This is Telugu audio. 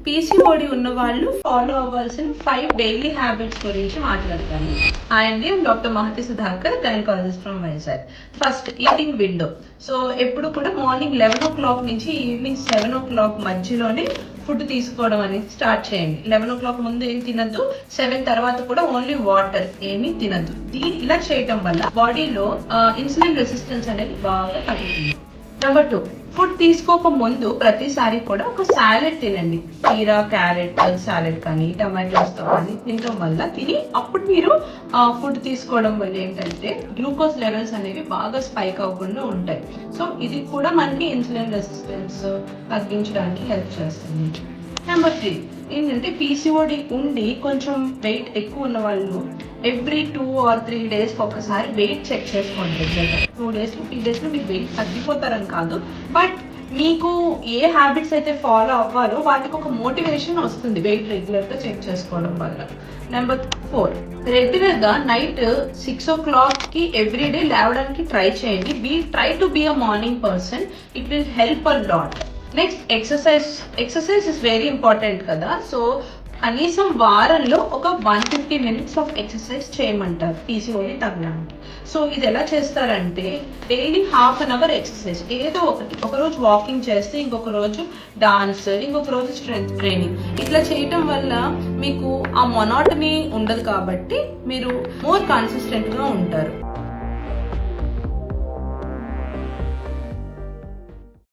పీసీఓడి ఉన్న వాళ్ళు ఫాలో అవ్వాల్సిన 5 డైలీ హ్యాబిట్స్ గురించి మాట్లాడతాను. అండి doctor Mahati Sudhakar, gynaecologist from Vizag. First, eating window. So ఎప్పుడు కూడా మార్నింగ్ 11 o'clock నుంచి ఈవినింగ్ 7 o'clock మధ్యలోనే ఫుడ్ తీసుకోవడం అనేది స్టార్ట్ చేయండి. 11 o'clock ముందు ఏం తినద్దు, 7 తర్వాత కూడా ఓన్లీ వాటర్, ఏమీ తినద్దు. ఇలా చేయటం వల్ల బాడీలో ఇన్సులిన్ రెసిస్టెన్స్ అనేది బాగా తగ్గుతుంది. నెంబర్ 2, ఫుడ్ తీసుకోక ముందు ప్రతిసారి కూడా ఒక సాలెడ్ తినండి. కీరా, క్యారెట్ సాలెడ్ కానీ టమాటోస్తో కానీ తినడం వల్ల అప్పుడు మీరు ఫుడ్ తీసుకోవడం వల్ల ఏంటంటే గ్లూకోజ్ లెవెల్స్ అనేవి బాగా స్పైక్ అవ్వకుండా ఉంటాయి. సో ఇది కూడా మనకి ఇన్సులిన్ రెసిస్టెన్స్ తగ్గించడానికి హెల్ప్ చేస్తుంది. నెంబర్ 3 ఏంటంటే పీసీఓడి ఉండి కొంచెం వెయిట్ ఎక్కువ ఉన్న వాళ్ళు ఎవ్రీ 2 or 3 days ఒకసారి వెయిట్ చెక్ చేసుకోండి. 2 days 3 days మీకు వెయిట్ తగ్గిపోతారని కాదు, బట్ మీకు ఏ హ్యాబిట్స్ అయితే ఫాలో అవ్వాలో వాటికి ఒక మోటివేషన్ వస్తుంది వెయిట్ రెగ్యులర్గా చెక్ చేసుకోవడం వల్ల. నెంబర్ 4, రెగ్యులర్గా నైట్ 6 o'clock ఎవ్రీడే లేవడానికి ట్రై చేయండి. Try to be a morning person. It will help a lot. Next, exercise is very important కదా. సో కనీసం వారంలో ఒక 150 minutes ఆఫ్ ఎక్సర్సైజ్ చేయమంటారు పీసీఓడి తగ్గడానికి. సో ఇది ఎలా చేస్తారంటే డైలీ ½ an hour ఎక్సర్సైజ్, ఏదో ఒక రోజు వాకింగ్ చేస్తే, ఇంకొక రోజు డాన్స్, ఇంకొక రోజు స్ట్రెంగ్త్ ట్రైనింగ్. ఇట్లా చేయటం వల్ల మీకు ఆ మొనాటనీ ఉండదు కాబట్టి మీరు మోర్ కన్సిస్టెంట్గా ఉంటారు.